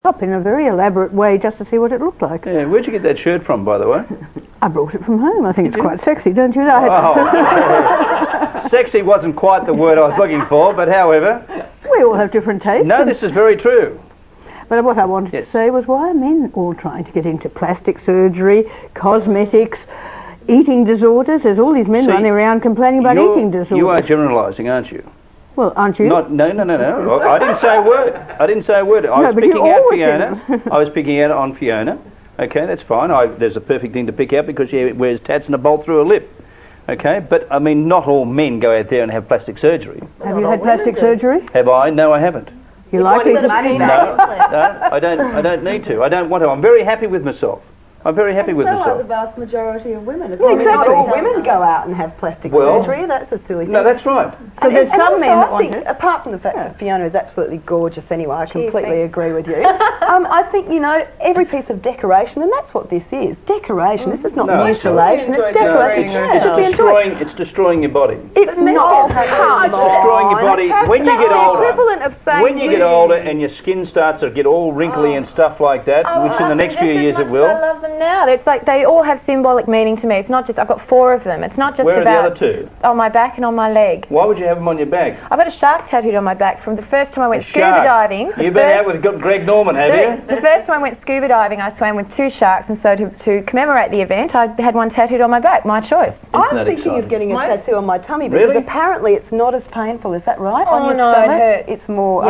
up in a very elaborate way just to see what it looked like. Yeah, where'd you get that shirt from, by the way? I brought it from home. I think it's quite sexy, don't you? Sexy wasn't quite the word I was looking for, but however... We all have different tastes. No, this is very true. But what I wanted to say was, why are men all trying to get into plastic surgery, cosmetics, eating disorders? There's all these men running around complaining about eating disorders. You are generalising, aren't you? Well, aren't you? No. I didn't say a word. I was picking out Fiona. I was picking out on Fiona. Okay, that's fine. There's a perfect thing to pick out because she wears tats and a bolt through her lip. Okay, but I mean, not all men go out there and have plastic surgery. Have you had plastic surgery? Have I? No, I haven't. You likely to? No, I don't need to. I don't want to. I'm very happy with myself. I'm very happy with myself. So are the vast majority of women as well. Exactly. Not all women go out and have plastic surgery. That's a silly thing. No, that's right. So there's some men that want it. Apart from the fact that Fiona is absolutely gorgeous anyway, I completely agree with you. I think, you know, every piece of decoration, and that's what this is, decoration. This is not mutilation, it's decoration. It's destroying your body. It's not. It's destroying your body. When you get older, equivalent of saying when you get older and your skin starts to get all wrinkly and stuff like that, which in the next few years it will. I love them now. It's like they all have symbolic meaning to me. It's not just, I've got 4 of them. It's not just Where about... Where are the other 2? On my back and on my leg. Why would you have them on your back? I've got a shark tattooed on my back from the first time I went scuba diving. You've been out with Greg Norman, have you? The first time I went scuba diving, I swam with 2 sharks, and so to commemorate the event, I had one tattooed on my back. My choice. I'm thinking of getting a tattoo on my tummy because apparently it's not as painful. Is that right? On your stomach? It hurts. It's more...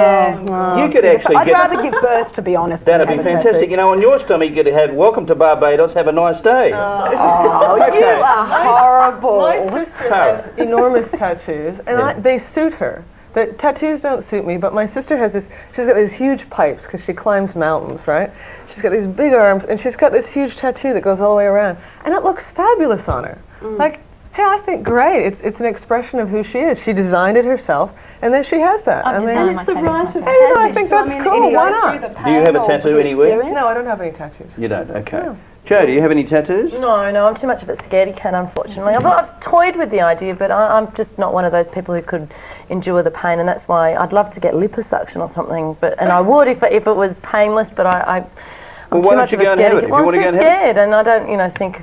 you could actually I'd rather give birth, to be honest. That'd be fantastic. You know, on your stomach you could have, welcome to Barbados, have a nice day. Oh, you are horrible. My sister has enormous tattoos, and they suit her. The tattoos don't suit me, but my sister has this, she's got these huge pipes because she climbs mountains, right? She's got these big arms, and she's got this huge tattoo that goes all the way around, and it looks fabulous on her. Like, hey, I think great. It's an expression of who she is. She designed it herself, and then she has that. I mean, it's the right of I think that's cool. Why not? Do you have a tattoo anywhere? No, I don't have any tattoos. You don't? Okay. No. Joe, do you have any tattoos? No, I'm too much of a scaredy cat, unfortunately. I've toyed with the idea, but I'm just not one of those people who could endure the pain, and that's why I'd love to get liposuction or something. And I would if it was painless, but I'm why don't you go and have it? I'm too scared, and I don't think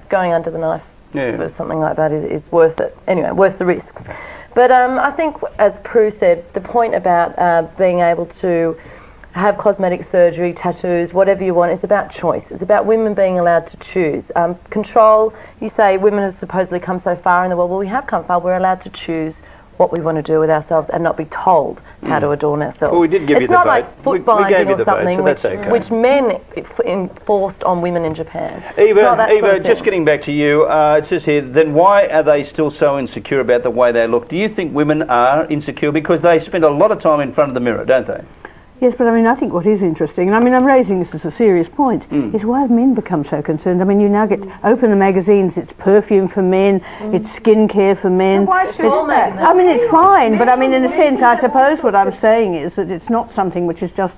going under the knife for something like that is worth it. Anyway, worth the risks. But I think, as Prue said, the point about being able to have cosmetic surgery, tattoos, whatever you want, it's about choice. It's about women being allowed to choose. Control, you say women have supposedly come so far in the world. Well, we have come far. We're allowed to choose what we want to do with ourselves and not be told how to adorn ourselves. Well, we did give you the vote. It's not like foot binding or something which men enforced on women in Japan. Eva, just getting back to you, it says here, then why are they still so insecure about the way they look? Do you think women are insecure because they spend a lot of time in front of the mirror, don't they? Yes, but I mean, I think what is interesting, and I mean, I'm raising this as a serious point, is why have men become so concerned? I mean, you now open the magazines, it's perfume for men, it's skincare for men. So why should that? I mean, it's fine, but I mean, in a sense, I suppose what I'm saying is that it's not something which is just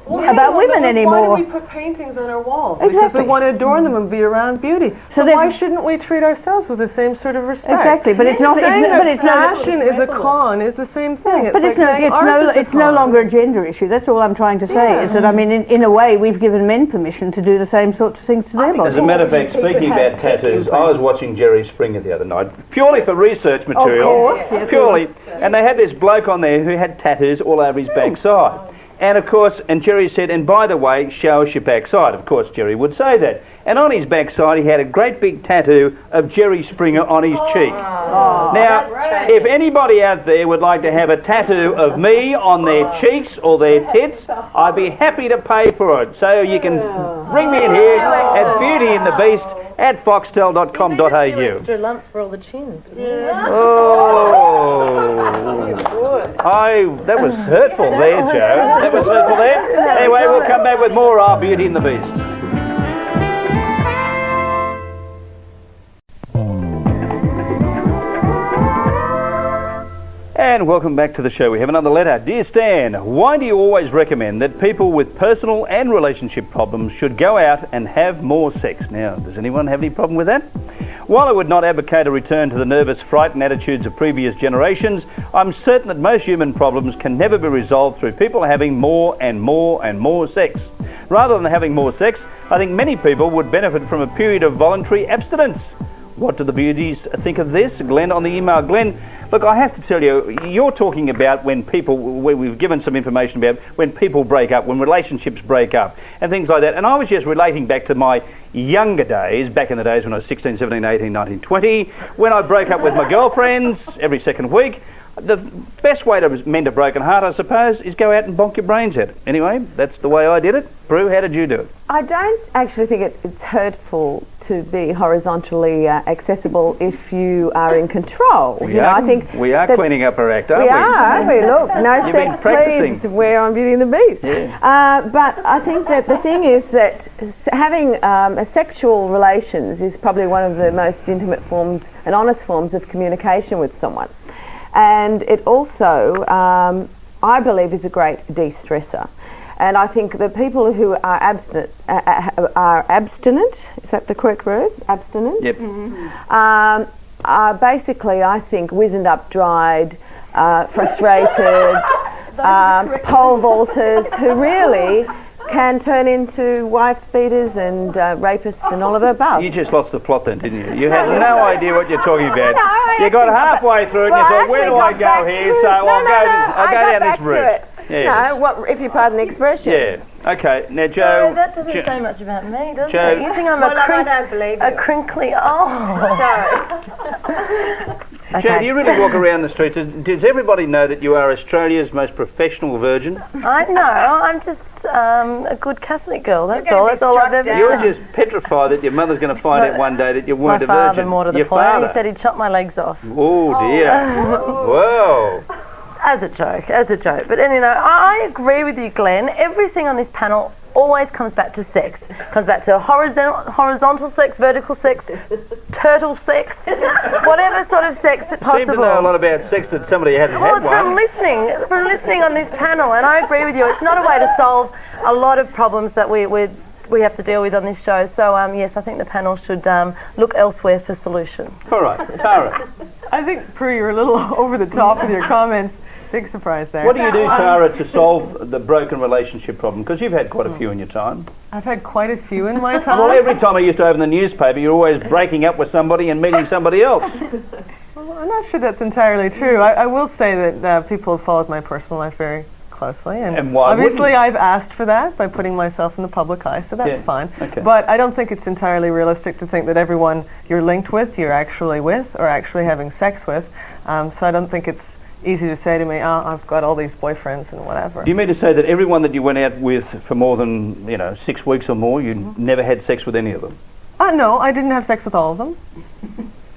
about women anymore. Why do we put paintings on our walls? Because we want to adorn them and be around beauty. So why shouldn't we treat ourselves with the same sort of respect? Exactly, but it's not. Fashion is a con is the same thing. But it's no longer a gender issue. That's all I'm trying to say. Is that I mean, in a way, we've given men permission to do the same sorts of things to their bodies. As a matter of fact, speaking about tattoos, I was watching Jerry Springer the other night, purely for research material. Of course, purely, and they had this bloke on there who had tattoos all over his backside. And of course, and Jerry said, and by the way, show us your backside. Of course, Jerry would say that. And on his backside, he had a great big tattoo of Jerry Springer on his cheek. Now, if anybody out there would like to have a tattoo of me on their cheeks or their tits, I'd be happy to pay for it. So you can bring me in here at Beauty and the Beast at foxtel.com.au. Extra lumps for all the chins. That was hurtful there, Joe. That was hurtful there. Anyway, we'll come back with more of Beauty and the Beast. And welcome back to the show. We have another letter. Dear Stan, why do you always recommend that people with personal and relationship problems should go out and have more sex? Now, does anyone have any problem with that? While I would not advocate a return to the nervous, frightened attitudes of previous generations, I'm certain that most human problems can never be resolved through people having more and more and more sex. Rather than having more sex, I think many people would benefit from a period of voluntary abstinence. What do the beauties think of this? Glenn on the email. Glenn, look, I have to tell you, you're talking about when people, we've given some information about when people break up, when relationships break up and things like that. And I was just relating back to my younger days, back in the days when I was 16, 17, 18, 19, 20, when I broke up with my girlfriends every second week. The best way to mend a broken heart, I suppose, is go out and bonk your brains out. Anyway, that's the way I did it. Prue, how did you do it? I don't actually think it's hurtful to be horizontally accessible if you are in control. I think we are cleaning up our act, aren't we? We are. Look, no sex, please. We're on Beauty and the Beast. Yeah. But I think that the thing is that having a sexual relations is probably one of the most intimate forms and honest forms of communication with someone. And it also, I believe, is a great de-stressor. And I think the people who are abstinent, is that the correct word? Abstinent? Yep. Are basically, I think, wizened up, dried, frustrated, pole vaulters who really can turn into wife beaters and rapists and all of the above. You just lost the plot then, didn't you? You had no idea what you're talking about. No, you got halfway through it and you thought, where do I go here? So I'll go down this route. Yes. No, what, if you pardon the expression. Yeah. Okay. Now, Joe. So that doesn't say much about me, does Joe, it? You think I'm I don't believe a you. crinkly... Oh. Sorry. Joe, do you really walk around the streets? Does everybody know that you are Australia's most professional virgin? I know. I'm just a good Catholic girl. That's all. That's all I've ever done. You're just petrified that your mother's going to find out one day that you weren't a virgin. My father, more to the your point. Father. He said he'd chop my legs off. Oh dear. Whoa. As a joke. But I agree with you, Glenn. Everything on this panel always comes back to sex. Comes back to horizontal sex, vertical sex, turtle sex, whatever sort of sex possible. Seem to know a lot about sex that somebody hasn't had it's one. from listening on this panel, and I agree with you. It's not a way to solve a lot of problems that we have to deal with on this show. So yes, I think the panel should look elsewhere for solutions. All right, Tara. I think, Prue, you're a little over the top with your comments. Big surprise there. What do you do, Tara, to solve the broken relationship problem? Because you've had quite a few in your time. I've had quite a few in my time. Well, every time I used to open the newspaper, you're always breaking up with somebody and meeting somebody else. Well, I'm not sure that's entirely true. I will say that people have followed my personal life very closely. And why obviously wouldn't? I've asked for that by putting myself in the public eye, so that's fine. Okay. But I don't think it's entirely realistic to think that everyone you're linked with, you're actually with, or actually having sex with. So I don't think it's easy to say to me, oh, I've got all these boyfriends and whatever. Do you mean to say that everyone that you went out with for more than 6 weeks or more, you never had sex with any of them? No, I didn't have sex with all of them.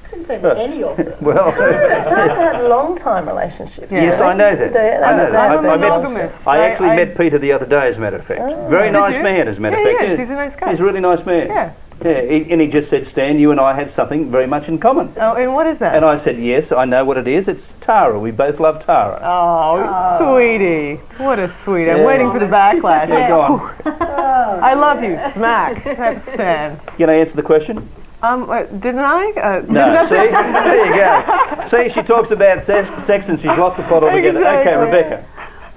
I didn't say any of them. Well, Tara had long-time relationships. Yeah. yes, I know that. I know that. I actually met Peter the other day, as a matter of fact. Very nice man, as a matter of fact. He is. He's a nice guy. He's a really nice man. Yeah. Yeah, and he just said, Stan, you and I have something very much in common. Oh, and what is that? And I said, yes, I know what it is. It's Tara. We both love Tara. Oh, sweetie. What a sweetie. I'm waiting for the backlash. Yeah, go on. I love you. Smack. That's Stan. Can I answer the question? Didn't I? No, see? There you go. See, she talks about sex and she's lost the plot altogether. Exactly. Okay, Rebecca.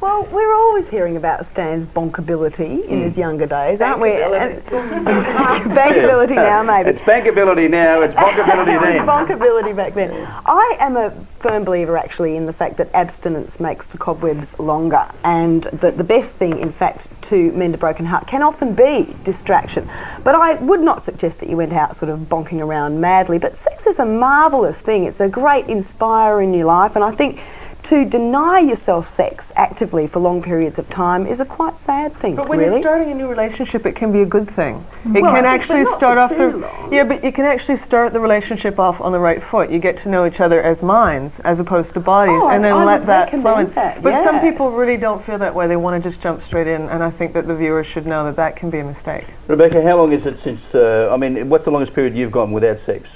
Well, we're always hearing about Stan's bonkability in his younger days, aren't we? Bankability now, maybe. It's bankability now, it's bonkability then. Bonkability back then. I am a firm believer, actually, in the fact that abstinence makes the cobwebs longer, and that the best thing, in fact, to mend a broken heart can often be distraction. But I would not suggest that you went out sort of bonking around madly, but sex is a marvellous thing. It's a great inspirer in your life, and I think to deny yourself sex actively for long periods of time is a quite sad thing. But when really. you're starting a new relationship, it can be a good thing. It can actually start off but you can actually start the relationship off on the right foot. You get to know each other as minds as opposed to bodies, and then let that flow in. But some people really don't feel that way. They want to just jump straight in, and I think that the viewers should know that that can be a mistake. Rebecca, how long is it since? What's the longest period you've gone without sex?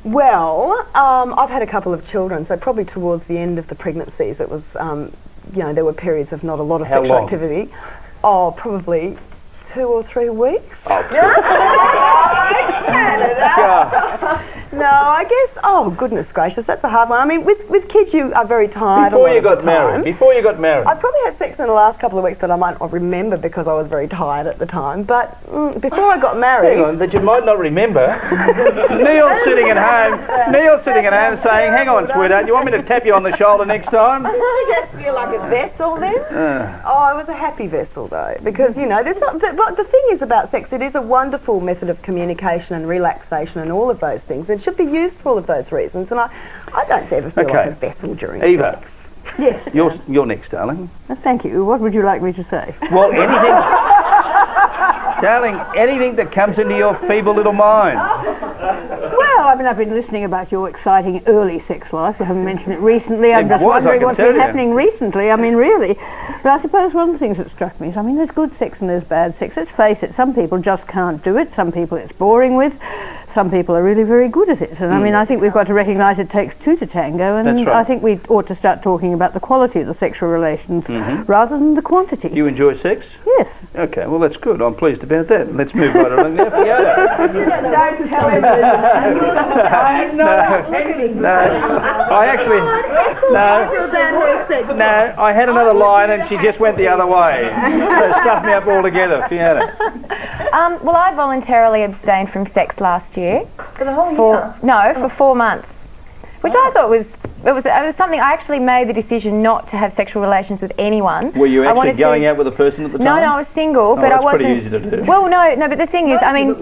Well, I've had a couple of children, so probably towards the end of the pregnancies, it was, there were periods of not a lot of sexual activity. Oh, probably 2 or 3 weeks. Oh, No, I guess, oh goodness gracious, that's a hard one. I mean, with kids you are very tired Before you got married. I probably had sex in the last couple of weeks that I might not remember because I was very tired at the time. But before I got married... Hang on, that you might not remember. Neil's sitting at home saying, hang on, sweetheart, you want me to tap you on the shoulder next time? Did you just feel like a vessel then? Oh, it was a happy vessel though, because, you know, the thing is about sex, it is a wonderful method of communication and relaxation and all of those things. It should be used for all of those reasons, and I don't ever feel like a vessel during Eva. sex. Yes. You're next, darling. Thank you. What would you like me to say? Well, anything... Darling, anything that comes into your feeble little mind. Well, I mean, I've been listening about your exciting early sex life. You haven't mentioned it recently. I'm just wondering what's been happening recently. I mean, really. But I suppose one of the things that struck me is, I mean, there's good sex and there's bad sex. Let's face it, some people just can't do it. Some people it's boring with. Some people are really very good at it. And I mean, I think we've got to recognise it takes two to tango. And That's right. I think we ought to start talking about the quality of the sexual relations rather than the quantity. You enjoy sex? Yes. Okay, well, that's good. I'm pleased about that. Let's move right along now. Fiona. Don't tell him. No, I had another line and she just went the other way. So stuffed me up altogether, Fiona. Well, I voluntarily abstained from sex last year. For the whole year? No, for 4 months. Which I thought was something. I actually made the decision not to have sexual relations with anyone. Were you actually going out with a person at the time? No, I was single, but I wasn't. Pretty easy to do. Well, no, but the thing is, I mean,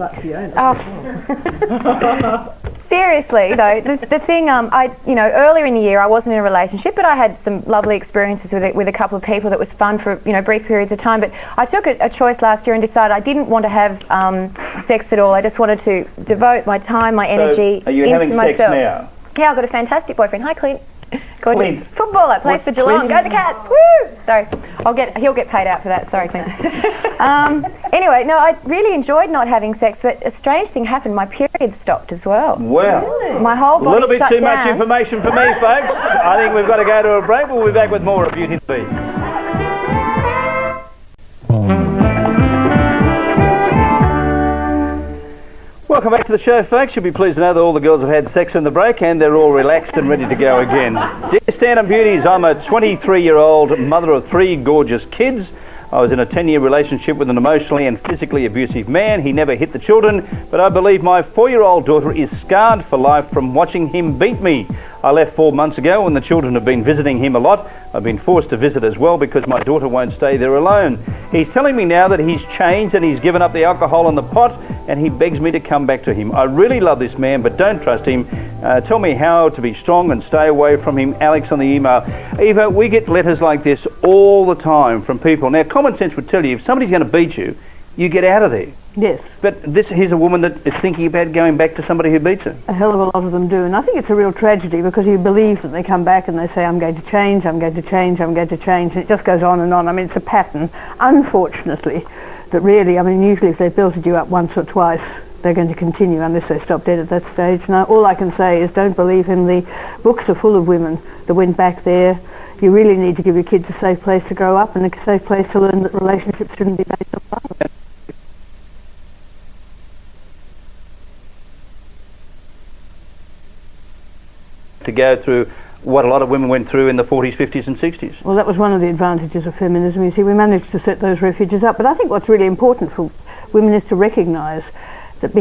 seriously though, the thing, earlier in the year I wasn't in a relationship, but I had some lovely experiences with a couple of people that was fun for brief periods of time. But I took a choice last year and decided I didn't want to have sex at all. I just wanted to devote my time, my energy are you into having myself. Sex now? Yeah, I've got a fantastic boyfriend. Hi, Clint. Clint. Footballer, plays for Geelong. Clint? Go the Cats! Woo! Sorry, he'll get paid out for that. Sorry, Clint. Anyway, no, I really enjoyed not having sex, but a strange thing happened. My period stopped as well. Wow. Really? My whole body A little bit shut too down. much information for me, folks. I think we've got to go to a break. We'll be back with more of Beauty and the Beast. Welcome back to the show, folks. You'll be pleased to know that all the girls have had sex in the break and they're all relaxed and ready to go again. Dear Stan and Beauties, I'm a 23-year-old mother of 3 gorgeous kids. I was in a 10-year relationship with an emotionally and physically abusive man. He never hit the children, but I believe my 4-year-old daughter is scarred for life from watching him beat me. I left 4 months ago and the children have been visiting him a lot. I've been forced to visit as well because my daughter won't stay there alone. He's telling me now that he's changed and he's given up the alcohol and the pot, and he begs me to come back to him. I really love this man but don't trust him. Tell me how to be strong and stay away from him. Alex on the email. Eva, we get letters like this all the time from people. Now, common sense would tell you if somebody's going to beat you, you get out of there. Yes. But here's a woman that is thinking about going back to somebody who beats her. A hell of a lot of them do, and I think it's a real tragedy because you believe that they come back and they say, I'm going to change, I'm going to change, I'm going to change, and it just goes on and on. I mean, it's a pattern, unfortunately, that really, I mean, usually if they've built you up once or twice, they're going to continue unless they stop dead at that stage. Now, all I can say is don't believe him. The books are full of women that went back there. You really need to give your kids a safe place to grow up and a safe place to learn that relationships shouldn't be based on violence. To go through what a lot of women went through in the 40s, 50s and 60s. Well, that was one of the advantages of feminism. You see, we managed to set those refuges up. But I think what's really important for women is to recognise that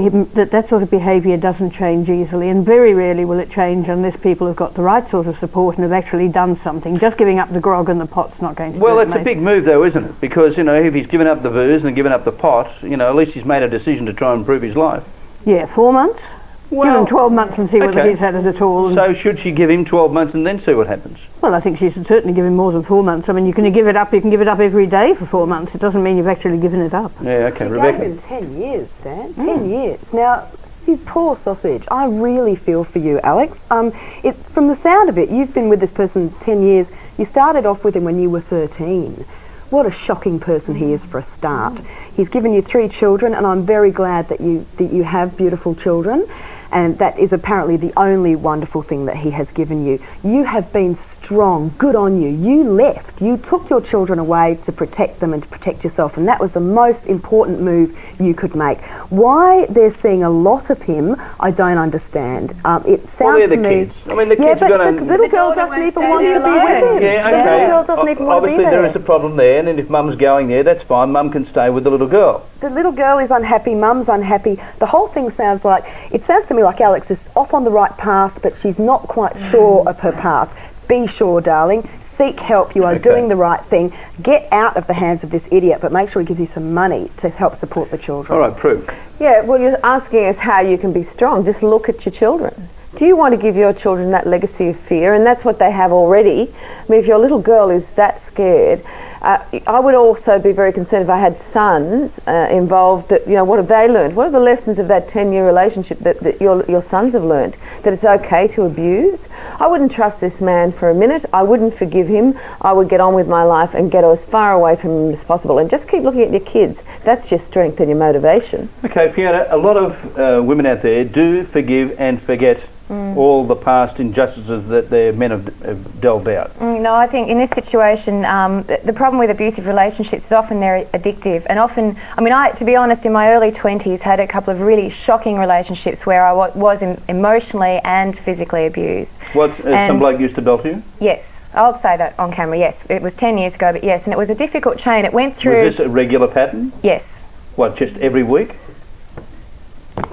that sort of behaviour doesn't change easily, and very rarely will it change unless people have got the right sort of support and have actually done something. Just giving up the grog and the pot's not going to do it. Well, it's a big move though, isn't it? Because, if he's given up the booze and given up the pot, at least he's made a decision to try and improve his life. Yeah, 4 months. Give him 12 months and see whether he's had it at all. So should she give him 12 months and then see what happens? Well, I think she should certainly give him more than 4 months. I mean, you can give it up every day for 4 months. It doesn't mean you've actually given it up. Yeah, okay, She Rebecca. gave him 10 years, Stan. 10 years. Now, you poor sausage. I really feel for you, Alex. From the sound of it, you've been with this person 10 years. You started off with him when you were 13. What a shocking person he is for a start. He's given you 3 children, and I'm very glad that you have beautiful children. and that is apparently the only wonderful thing that he has given you. You have been strong. Good on you. You left. You took your children away to protect them and to protect yourself, and that was the most important move you could make. Why they're seeing a lot of him, I don't understand. It sounds to me... kids. I mean, the kids are going to... the little girl doesn't even want to be with him. Yeah, okay. The little girl doesn't even want to be Obviously, there. there is a problem there, and if mum's going there, that's fine. Mum can stay with the little girl. The little girl is unhappy, mum's unhappy. The whole thing sounds to me like Alex is off on the right path, but she's not quite sure of her path. Be sure, darling. Seek help. You are doing the right thing. Get out of the hands of this idiot, but make sure he gives you some money to help support the children. All right, Prue. Yeah, well, you're asking us how you can be strong. Just look at your children. Do you want to give your children that legacy of fear? And that's what they have already. I mean, if your little girl is that scared, I would also be very concerned if I had sons involved. That, what have they learned? What are the lessons of that 10-year relationship that your sons have learned? That it's okay to abuse? I wouldn't trust this man for a minute. I wouldn't forgive him. I would get on with my life and get as far away from him as possible. And just keep looking at your kids. That's your strength and your motivation. Okay, Fiona, a lot of women out there do forgive and forget all the past injustices that their men have delved out. No, I think in this situation, the problem with abusive relationships is often they're addictive, and often, to be honest, in my early 20s had a couple of really shocking relationships where I was emotionally and physically abused. Some bloke used to belt you? Yes. I'll say that on camera, yes. It was 10 years ago, but yes, and it was a difficult chain. It went through... Was this a regular pattern? Yes. Just every week?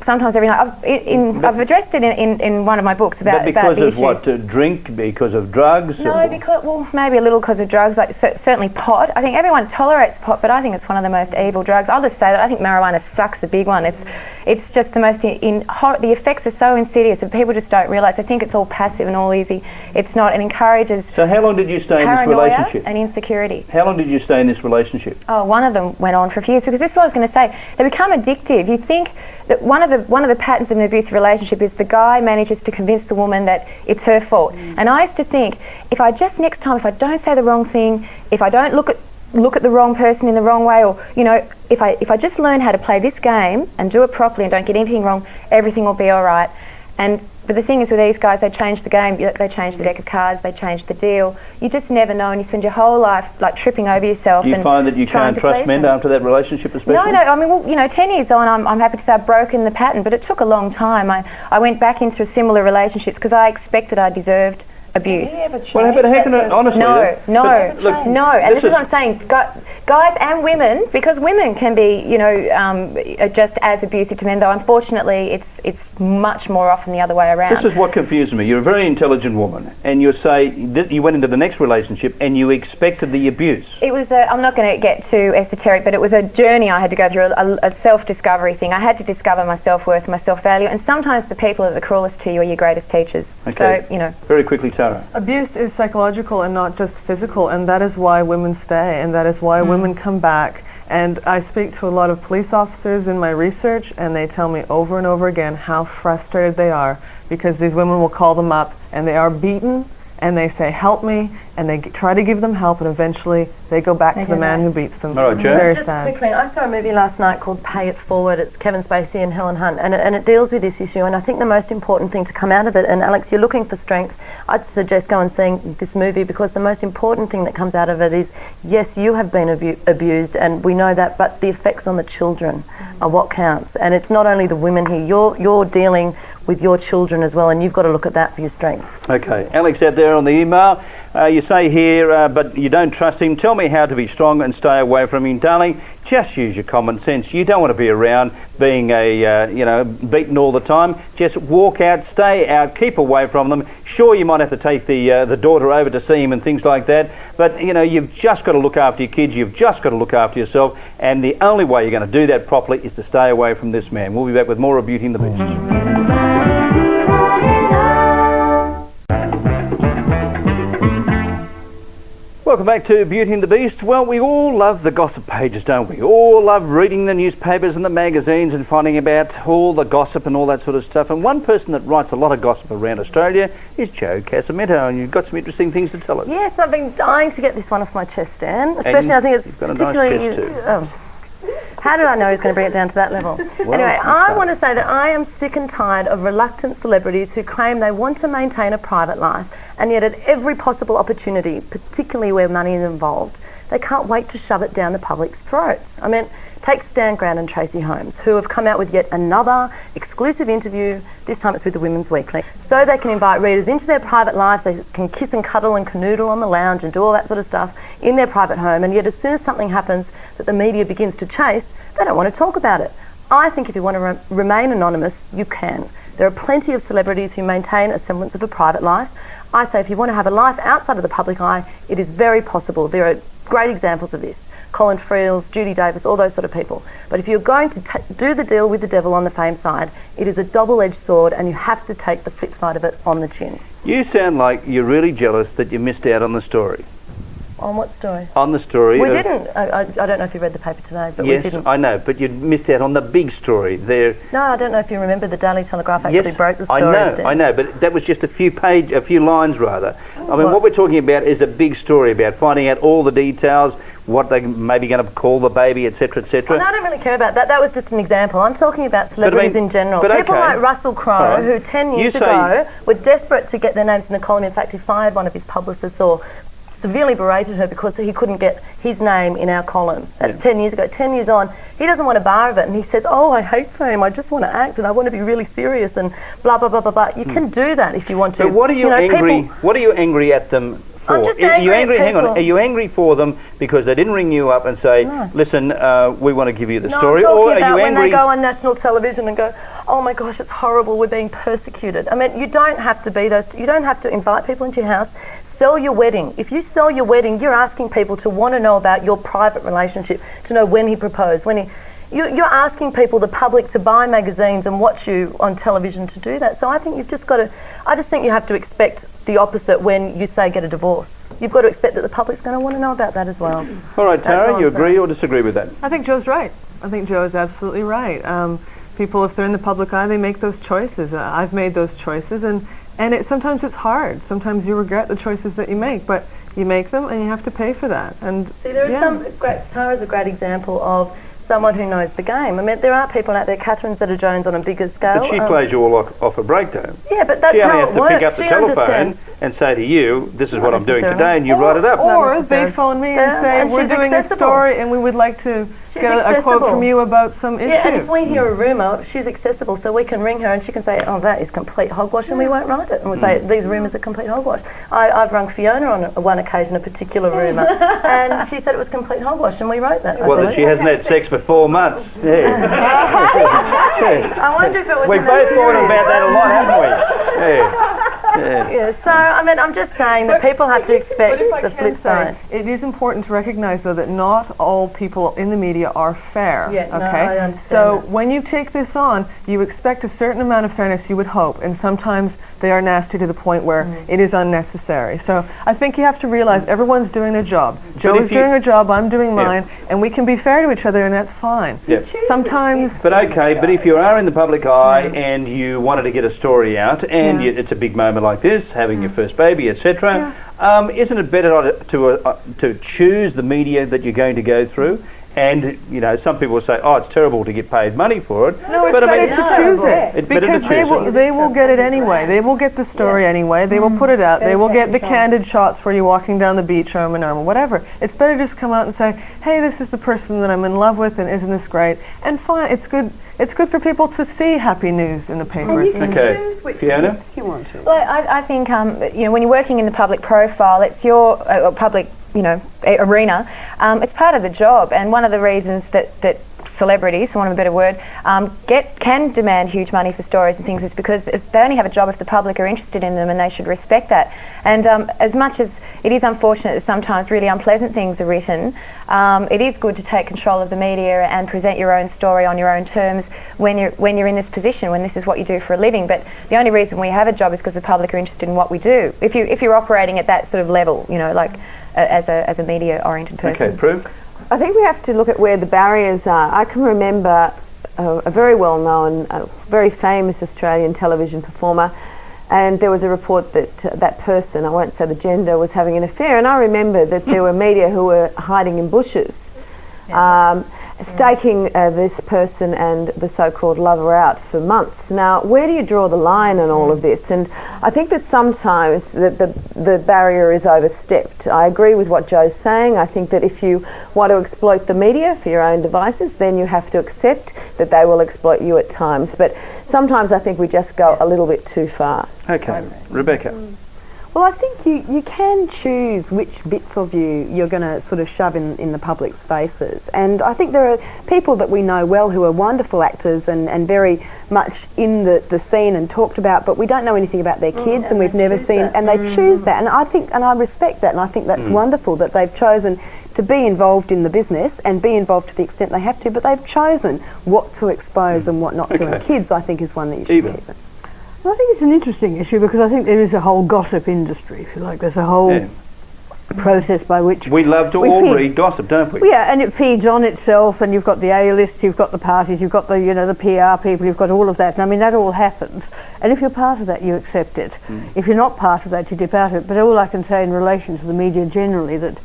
Sometimes every night. I've addressed it in one of my books about issues. Because of what? Drink? Because of drugs? No, maybe a little because of drugs, certainly pot. I think everyone tolerates pot, but I think it's one of the most evil drugs. I'll just say that I think marijuana sucks the big one. It's just the most, the effects are so insidious that people just don't realise. They think it's all passive and all easy. It's not. It encourages So how long did you stay in this relationship? And insecurity. How long did you stay in this relationship? Oh, one of them went on for a few years, because this is what I was going to say. They become addictive. You think that one of the patterns of an abusive relationship is the guy manages to convince the woman that it's her fault. And I used to think, next time, if I don't say the wrong thing, if I don't look at the wrong person in the wrong way, or if I just learn how to play this game and do it properly and don't get anything wrong, everything will be all right. But the thing is, with these guys, they change the game, they change the deck of cards, they change the deal. You just never know, and you spend your whole life tripping over yourself. Do you find that you can't trust men after that relationship, especially? No. 10 years on, I'm happy to say I've broken the pattern, but it took a long time. I went back into similar relationships because I expected I deserved abuse. Well, but how can honestly... No. And this is what I'm saying. Guys and women, because women can be, just as abusive to men, though unfortunately it's much more often the other way around. This is what confused me. You're a very intelligent woman, and you say you went into the next relationship and you expected the abuse. It was I'm not going to get too esoteric, but it was a journey I had to go through, a self-discovery thing. I had to discover my self-worth, my self-value, and sometimes the people that are the cruelest to you are your greatest teachers. Okay. So, Very quickly, Tara. Abuse is psychological and not just physical, and that is why women stay, and that is why women come back. And I speak to a lot of police officers in my research, and they tell me over and over again how frustrated they are, because these women will call them up and they are beaten, and they say, help me, and they try to give them help, and eventually they go back to the man who beats them. All right, Joe. Very Just sad. quickly, I saw a movie last night called Pay It Forward. It's Kevin Spacey and Helen Hunt, and it deals with this issue, and I think the most important thing to come out of it, and Alex, you're looking for strength, I'd suggest go and seeing this movie, because the most important thing that comes out of it is, yes, you have been abused, and we know that, but the effects on the children are what counts. And it's not only the women here, you're dealing with your children as well, and you've got to look at that for your strength. Okay, Alex out there on the email, you say here, but you don't trust him. Tell me how to be strong and stay away from him. Darling, just use your common sense. You don't want to be around being beaten all the time. Just walk out, stay out, keep away from them. Sure, you might have to take the daughter over to see him and things like that, but you've just got to look after your kids, you've just got to look after yourself, and the only way you're going to do that properly is to stay away from this man. We'll be back with more of Beauty and the Beast. Welcome back to Beauty and the Beast. Well, we all love the gossip pages, don't we? All love reading the newspapers and the magazines and finding about all the gossip and all that sort of stuff. And one person that writes a lot of gossip around Australia is Joe Casamento, and you've got some interesting things to tell us. Yes, I've been dying to get this one off my chest, Dan. Especially, I think it's you've got a particularly... nice chest too. How did I know he was going to bring it down to that level? Well, anyway, I want to say that I am sick and tired of reluctant celebrities who claim they want to maintain a private life, and yet at every possible opportunity, particularly where money is involved, they can't wait to shove it down the public's throats. I mean, take Stan Grant and Tracy Holmes, who have come out with yet another exclusive interview. This time it's with the Women's Weekly. So they can invite readers into their private lives. They can kiss and cuddle and canoodle on the lounge and do all that sort of stuff in their private home. And yet as soon as something happens that the media begins to chase, they don't want to talk about it. I think if you want to remain anonymous, you can. There are plenty of celebrities who maintain a semblance of a private life. I say if you want to have a life outside of the public eye, it is very possible. There are great examples of this. Colin Friels, Judy Davis, all those sort of people. But if you're going to do the deal with the devil on the fame side, it is a double-edged sword, and you have to take the flip side of it on the chin. You sound like you're really jealous that you missed out on the story. On what story? On the story. We didn't. I don't know if you read the paper today, but yes, we didn't. I know, but you missed out on the big story. There. No, I don't know if you remember the Daily Telegraph actually broke the story. I know, but that was just a few lines rather. I mean, what we're talking about is a big story about finding out all the details, what they may be going to call the baby, etc., etc. Well, no, I don't really care about that. That was just an example. I'm talking about celebrities in general. People like Russell Crowe, who 10 years ago were desperate to get their names in the column. In fact, he fired one of his publicists or severely berated her because he couldn't get his name in our column. That's 10 years ago. 10 years on, he doesn't want a bar of it, and he says, oh, I hate fame, I just want to act and I want to be really serious and blah, blah, blah, blah, blah. You can do that if you want to. But what are you, what are you angry at them for? I'm just angry hang on, are you angry for them because they didn't ring you up and say, listen, we want to give you the story? I'm or talking are about you when angry they go on national television and go, oh my gosh, it's horrible, we're being persecuted. I mean, you don't have to be those, you don't have to invite people into your house. Sell your wedding. If you sell your wedding, you're asking people to want to know about your private relationship, to know when he proposed, you're asking people, the public, to buy magazines and watch you on television to do that. So I think you've just got to, I just think you have to expect the opposite when you say get a divorce. You've got to expect that the public's going to want to know about that as well. All right, Tara, you agree or disagree with that? I think Joe's right. I think Joe is absolutely right. People, if they're in the public eye, they make those choices. I've made those choices, and sometimes it's hard. Sometimes you regret the choices that you make, but you make them and you have to pay for that. And see, there are some Tara's a great example of someone who knows the game. I mean, there are people out there, Catherine Zeta-Jones on a bigger scale. But she plays you all off a breakdown. Yeah, but that's how it works. She only has to pick up the telephone and say to you, this is what I'm doing today, and you write it up. Or they phone me and say, we're doing a story and we would like to get a quote from you about some issue. Yeah, and if we hear a rumour, she's accessible, so we can ring her and she can say, oh, that is complete hogwash, and we won't write it. And we'll say, these rumours are complete hogwash. I've rung Fiona on one occasion, a particular rumour, and she said it was complete hogwash, and we wrote that. Well, that she hasn't had sex for 4 months. Yeah. I wonder if it was... We've both thought about that a lot, haven't we? Yeah. Yeah, so I mean, I'm just saying that people have to expect the flip side. It is important to recognise, though, that not all people in the media are fair. Yeah, okay? No, I understand. So when you take this on, you expect a certain amount of fairness, you would hope, and sometimes they are nasty to the point where it is unnecessary. So I think you have to realise everyone's doing their job. Joe is doing her job, I'm doing mine, and we can be fair to each other, and that's fine. Yep. Sometimes... But okay, but if you are in the public eye and you wanted to get a story out, and it's a big moment like this, having your first baby, etc., isn't it better to choose the media that you're going to go through? And, you know, some people say, oh, it's terrible to get paid money for it. No, it's better to choose it. Because they will get it anyway. They will get the story anyway. They will put it out. They will get the candid shots for you walking down the beach arm in arm or whatever. It's better just come out and say, hey, this is the person that I'm in love with, and isn't this great? And fine, it's good. It's good for people to see happy news in the papers. Okay, Fiona? You want to. Well, I think, you know, when you're working in the public profile, it's your public, you know, arena. It's part of the job, and one of the reasons that celebrities, for want of a better word, can demand huge money for stories and things is because they only have a job if the public are interested in them, and they should respect that. And as much as it is unfortunate that sometimes really unpleasant things are written, it is good to take control of the media and present your own story on your own terms when you're in this position, when this is what you do for a living. But the only reason we have a job is because the public are interested in what we do. If you're operating at that sort of level, you know, like as a media-oriented person. Okay, Prue? I think we have to look at where the barriers are. I can remember a very well-known, very famous Australian television performer, and there was a report that that person, I won't say the gender, was having an affair, and I remember that there were media who were hiding in bushes. staking this person and the so-called lover out for months. Now, where do you draw the line in all of this? And I think that sometimes the barrier is overstepped. I agree with what Joe's saying. I think that if you want to exploit the media for your own devices, then you have to accept that they will exploit you at times. But sometimes I think we just go a little bit too far. Okay, Rebecca. Well, I think you can choose which bits of you're going to sort of shove in the public's faces. And I think there are people that we know well who are wonderful actors and very much in the scene and talked about, but we don't know anything about their kids and we've never seen, and they choose that. And I think, and I respect that, and I think that's wonderful that they've chosen to be involved in the business and be involved to the extent they have to, but they've chosen what to expose and what not to. And kids, I think, is one that you should keep it. Well, I think it's an interesting issue because I think there is a whole gossip industry, if you like. There's a whole process by which we love to all read gossip, don't we? Yeah, and it feeds on itself, and you've got the A-lists, you've got the parties, you've got the the PR people, you've got all of that. And I mean, that all happens. And if you're part of that, you accept it. If you're not part of that, you dip out of it. But all I can say in relation to the media generally, that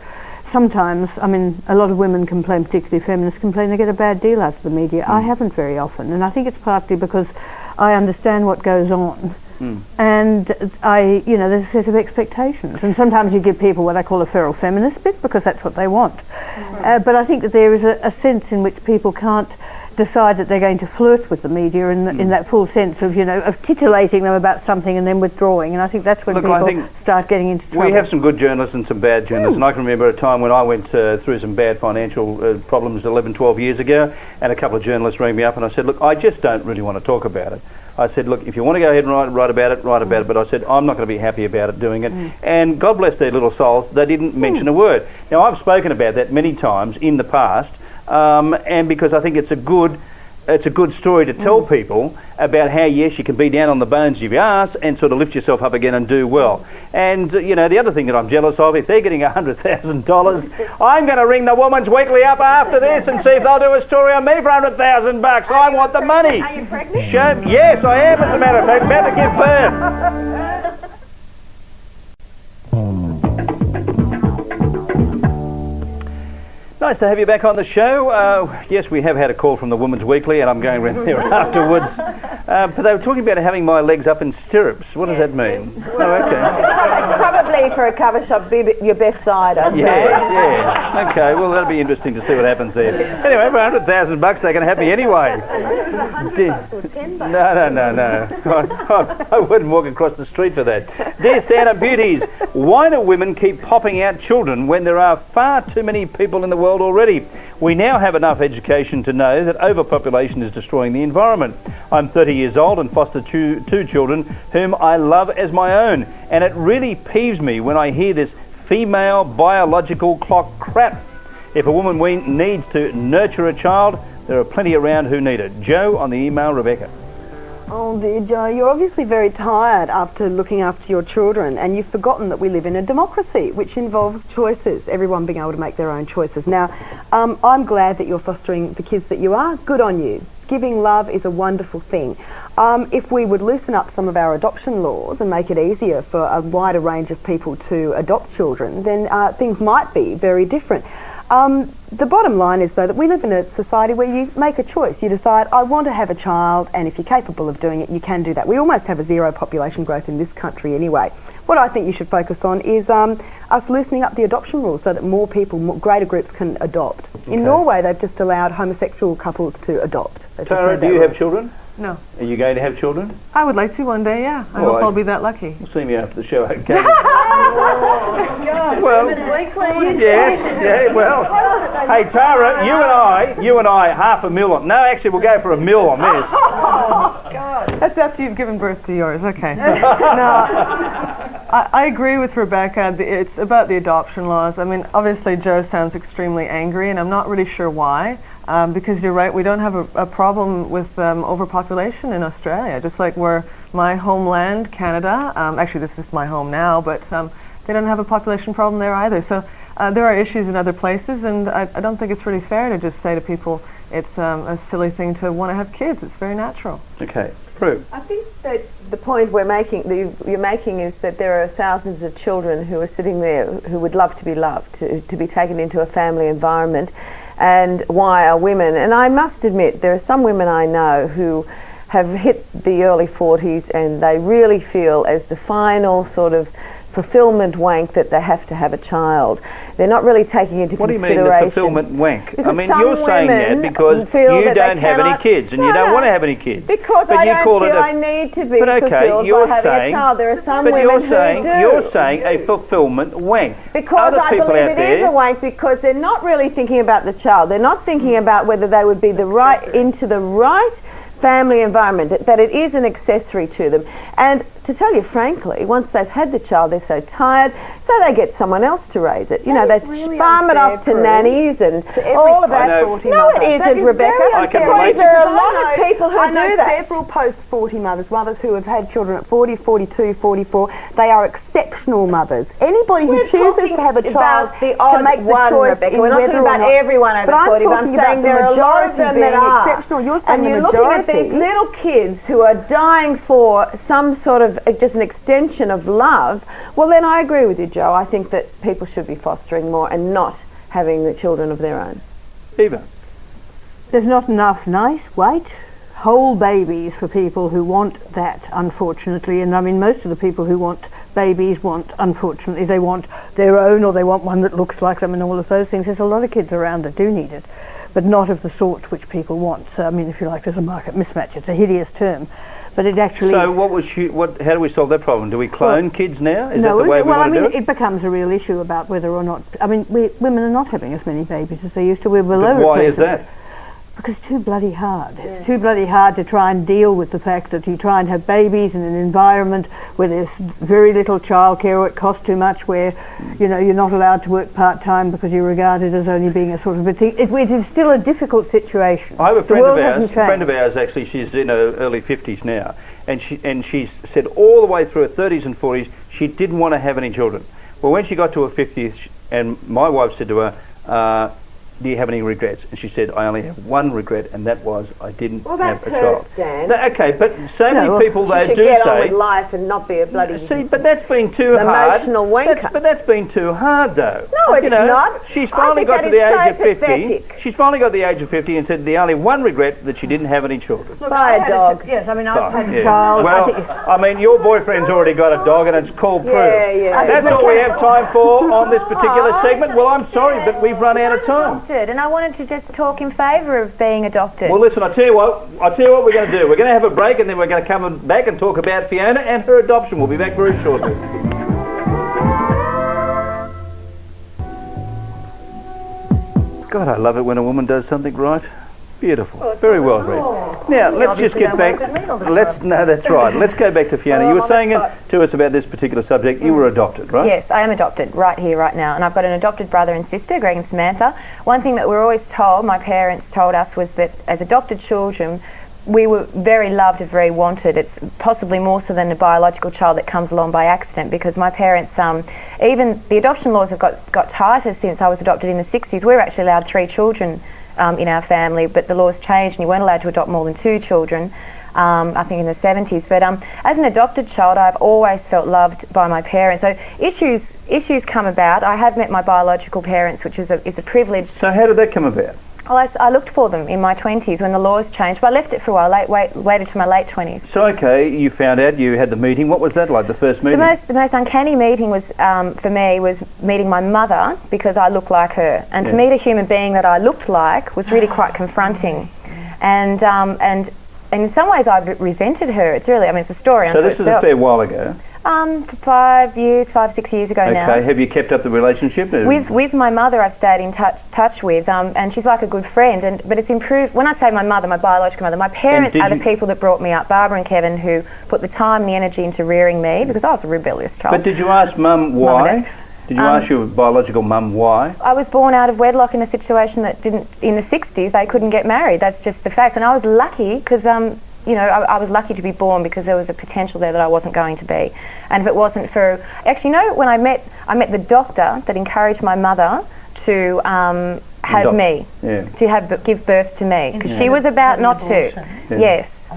sometimes, I mean, a lot of women complain, particularly feminists complain, they get a bad deal out of the media. I haven't very often, and I think it's partly because I understand what goes on, and there's a set of expectations, and sometimes you give people what I call a feral feminist bit because that's what they want. But I think that there is a sense in which people can't decide that they're going to flirt with the media in that full sense of of titillating them about something and then withdrawing, and I think that's when people start getting into trouble. We have some good journalists and some bad journalists, and I can remember a time when I went through some bad financial problems 11, 12 years ago, and a couple of journalists rang me up and I said, look, I just don't really want to talk about it. I said, look, if you want to go ahead and write about it, write about it, but I said, I'm not going to be happy about it doing it. And God bless their little souls, they didn't mention a word. Now, I've spoken about that many times in the past, and because I think it's a good story to tell people about how, yes, you can be down on the bones of your ass and sort of lift yourself up again and do well. And, the other thing that I'm jealous of, if they're getting $100,000, I'm going to ring the Woman's Weekly up after this and see if they'll do a story on me for $100,000. I want the money. Are you pregnant? Yes, I am, as a matter of fact, about to give birth. Nice to have you back on the show. Yes, we have had a call from the Women's Weekly, and I'm going around there afterwards. But they were talking about having my legs up in stirrups. What does that mean? Oh, okay. It's probably for a cover shop, be your best side, I'd say. Yeah. Okay, well, that'll be interesting to see what happens there. Anyway, for $100,000, they can have me anyway. No. I wouldn't walk across the street for that. Dear stand-up beauties, why do women keep popping out children when there are far too many people in the world already? We now have enough education to know that overpopulation is destroying the environment. I'm 30 years old and foster two children whom I love as my own, and it really peeves me when I hear this female biological clock crap. If a woman needs to nurture a child, there are plenty around who need it. Joe on the email, Rebecca. Oh dear Joe, you're obviously very tired after looking after your children, and you've forgotten that we live in a democracy which involves choices, everyone being able to make their own choices. Now, I'm glad that you're fostering the kids that you are. Good on you. Giving love is a wonderful thing. If we would loosen up some of our adoption laws and make it easier for a wider range of people to adopt children, then things might be very different. The bottom line is, though, that we live in a society where you make a choice. You decide, I want to have a child, and if you're capable of doing it, you can do that. We almost have a zero population growth in this country anyway. What I think you should focus on is us loosening up the adoption rules so that more people, greater groups can adopt. Okay. In Norway, they've just allowed homosexual couples to adopt. Tara, do you have children? No. Are you going to have children? I would like to one day, yeah. I hope I'll be that lucky. We'll see me after the show, okay? God. Well, Women's Weekly. Yes, yeah, well. Hey, Tara, you and I, $500,000. No, actually, we'll go for $1 million on this. Oh, God. That's after you've given birth to yours, okay. No, I agree with Rebecca. It's about the adoption laws. I mean, obviously, Joe sounds extremely angry, and I'm not really sure why. Because you're right, we don't have a problem with overpopulation in Australia, just like where my homeland, Canada, actually this is my home now, but they don't have a population problem there either. So there are issues in other places, and I don't think it's really fair to just say to people it's a silly thing to want to have kids. It's very natural. Okay, Prue. I think that the point you're making is that there are thousands of children who are sitting there who would love to be loved, to be taken into a family environment. and why are women, and I must admit there are some women I know who have hit the early 40s and they really feel as the final sort of fulfillment wank that they have to have a child. They're not really taking into What do consideration. you mean the fulfillment wank? Because I mean, some you're saying that women because feel you that don't they have any cannot- kids and No, you don't no. want to have any kids. Because But I you don't call feel it a- I need to be But okay, fulfilled you're by having saying, a child. There are some but women you're who do. saying a fulfillment wank. Because Other I people believe out it there, is a wank, because they're not really thinking about the child. They're not thinking about whether they would be the right into the right family environment, that it is an accessory to them. And to tell you frankly, once they've had the child, they're so tired, so they get someone else to raise it. You know, they farm it off to nannies and all of that. No, it isn't, Rebecca. I can relate Because there are a lot of people who I know do that. several post-40 mothers who have had children at 40, 42, 44. They are exceptional mothers. Anybody who chooses to have a child about the can odd make the one, choice Rebecca. in We're not whether talking or about not. everyone over But I'm 40, but I'm talking about saying the there are a lot of majority them being that are. exceptional. You're saying And the you're majority. looking at these little kids who are dying for some sort of just an extension of love. Well, then I agree with you, Joe. I think that people should be fostering more and not having the children of their own. Eva. There's not enough nice, white, whole babies for people who want that, unfortunately. And I mean, most of the people who want babies want, unfortunately, they want their own, or they want one that looks like them and all of those things. There's a lot of kids around that do need it, but not of the sort which people want. So, I mean, if you like, there's a market mismatch. It's a hideous term. But it actually... So how do we solve that problem? Do we clone kids now? Is that the way we well, want I mean, to do it? it becomes a real issue about whether or not... I mean, women are not having as many babies as they used to. We're below But why is replacement. that? Because it's too bloody hard. It's too bloody hard to try and deal with the fact that you try and have babies in an environment where there's very little childcare, or it costs too much, where you know you're not allowed to work part-time because you're regarded as only being a sort of a thing. It is still a difficult situation. I have a The world hasn't friend of changed. ours, actually, she's in her early 50s now, and she's said all the way through her 30s and 40s she didn't want to have any children. Well, when she got to her 50s, and my wife said to her, do you have any regrets? And she said, I only have one regret, and that was I didn't have a child. Stan. Okay, but so many people She they should do get on say... with life and not be a bloody... See, but that's been too hard. Emotional wanker. But that's been too hard, though. No, it's not. She's I finally think got that to the is age so of 50. pathetic. She's finally got the age of 50 and said the only one regret that she didn't have any children. Buy a dog. Yes, I mean, I've had Yeah. a child. Well, I mean, your boyfriend's already got a dog and it's called Prue. Yeah. That's all we have time for on this particular segment. Well, I'm sorry, but we've run out of time. And I wanted to just talk in favour of being adopted. Well, listen, I tell you what we're going to do. We're going to have a break and then we're going to come back and talk about Fiona and her adoption. We'll be back very shortly. God, I love it when a woman does something right. Beautiful. Very well read. Now, let's just get back. No, that's right. Let's go back to Fiona. You were saying to us about this particular subject. You were adopted, right? Yes, I am adopted right here, right now. And I've got an adopted brother and sister, Greg and Samantha. One thing that we're always told, my parents told us, was that as adopted children, we were very loved and very wanted. It's possibly more so than a biological child that comes along by accident, because my parents, even the adoption laws have got tighter since I was adopted in the 60s. We were actually allowed 3 children in our family, but the laws changed and you weren't allowed to adopt more than 2 children, I think in the 70s. But as an adopted child, I've always felt loved by my parents. So issues come about. I have met my biological parents, which is a privilege. So how did that come about? Well, I looked for them in my 20s when the laws changed, but I left it for a while, waited to my late 20s. So, okay, you found out, you had the meeting. What was that like, the first meeting? The most uncanny meeting was, for me, was meeting my mother, because I look like her. And to meet a human being that I looked like was really quite confronting. And in some ways I resented her. It's really, I mean, it's a story unto So this is a fair while ago. 5, 6 years ago now. Okay, have you kept up the relationship? With my mother, I've stayed in touch with, and she's like a good friend. But it's improved. When I say my mother, my biological mother, my parents are the people that brought me up. Barbara and Kevin, who put the time and the energy into rearing me, because I was a rebellious child. But did you ask Mum why? Did you ask your biological mum why? I was born out of wedlock in a situation that didn't. In the 60s, they couldn't get married. That's just the fact. And I was lucky because you know, I was lucky to be born, because there was a potential there that I wasn't going to be. And if it wasn't for, actually, you know, when I met the doctor that encouraged my mother to have me, to give birth to me, because she was about not to. Yeah. Yes.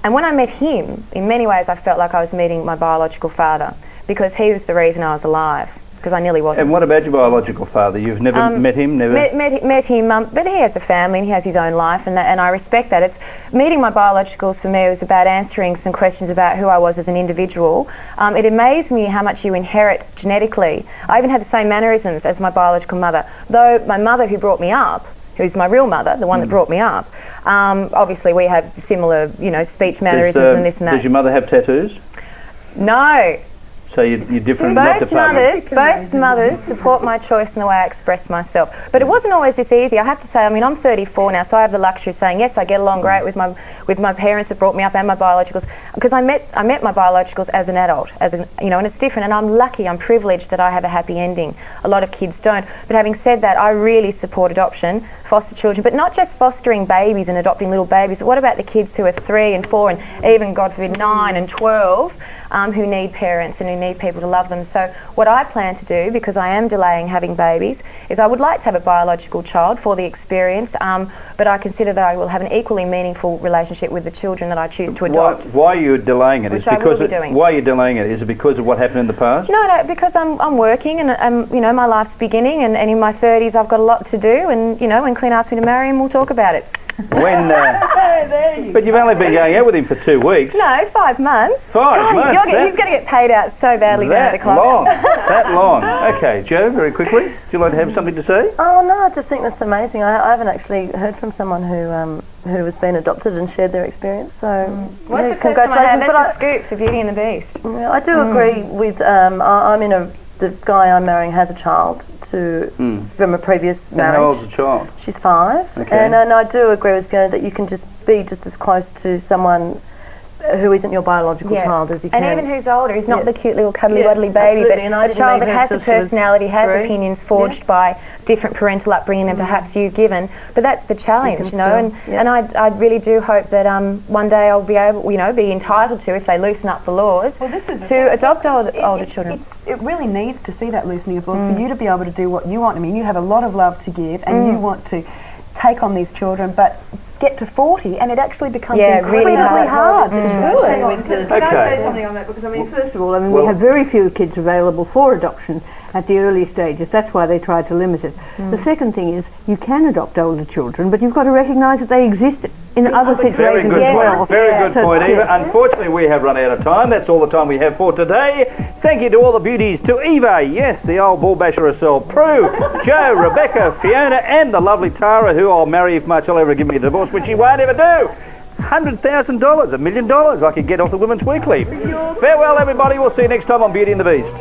And when I met him, in many ways I felt like I was meeting my biological father, because he was the reason I was alive. because I nearly wasn't. And what about your biological father? You've never met him? Never met him, but he has a family and he has his own life, and I respect that. It's meeting my biologicals for me was about answering some questions about who I was as an individual. It amazed me how much you inherit genetically. I even had the same mannerisms as my biological mother, though my mother who brought me up, who's my real mother, the one that brought me up, obviously we have similar, speech mannerisms and this and that. Does your mother have tattoos? No. So you're different in that department? Both mothers support my choice in the way I express myself. But it wasn't always this easy. I have to say, I'm 34 now, so I have the luxury of saying, yes, I get along great with my parents that brought me up and my biologicals, because I met my biologicals as an adult, and it's different, and I'm lucky, I'm privileged that I have a happy ending. A lot of kids don't. But having said that, I really support adoption, foster children, but not just fostering babies and adopting little babies, but what about the kids who are 3 and 4 and even, God forbid, 9 and 12, who need parents and who need people to love them. So what I plan to do, because I am delaying having babies, is I would like to have a biological child for the experience, but I consider that I will have an equally meaningful relationship with the children that I choose to adopt. Why are you delaying it? Which I will be doing. Why are you delaying it? Is it because of what happened in the past? No, because I'm working and my life's beginning, and in my 30s I've got a lot to do, and when Clint asks me to marry him, we'll talk about it. But you've only been going out with him for 2 weeks. No, 5 months. 5 months? He's going to get paid out so badly down at the club. That long. Okay, Jo, very quickly, do you like to have something to say? Oh no, I just think that's amazing. I haven't actually heard from someone who has been adopted and shared their experience. So What's the congratulations. That's a scoop for Beauty and the Beast. Yeah, I do agree with. The guy I'm marrying has a child from a previous marriage. And how old's the child? She's 5. Okay. And I do agree with Fiona that you can just be just as close to someone who isn't your biological child as you can. And even who's older, who's not the cute little cuddly wuddly baby, absolutely. but a child that has a personality, has opinions forged by different parental upbringing than perhaps you've given. But that's the challenge, and I really do hope that one day I'll be able, be entitled to, if they loosen up the laws, to adopt older children. It really needs to see that loosening of laws for you to be able to do what you want. I mean, you have a lot of love to give, and you want to take on these children, but get to 40 and it actually becomes incredibly hard to do it. Can I say something on that? Because first of all, we have very few kids available for adoption at the early stages. That's why they try to limit it. The second thing is you can adopt older children, but you've got to recognise that they exist in other situations as well. Very good point, Eva. Unfortunately, we have run out of time. That's all the time we have for today. Thank you to all the beauties, to Eva, yes, the old ball basher herself, Prue, Jo, Rebecca, Fiona, and the lovely Tara, who I'll marry if much will ever give me a divorce, which she won't ever do. $100,000, $1 million I could get off the Women's Weekly. Farewell, everybody. We'll see you next time on Beauty and the Beast.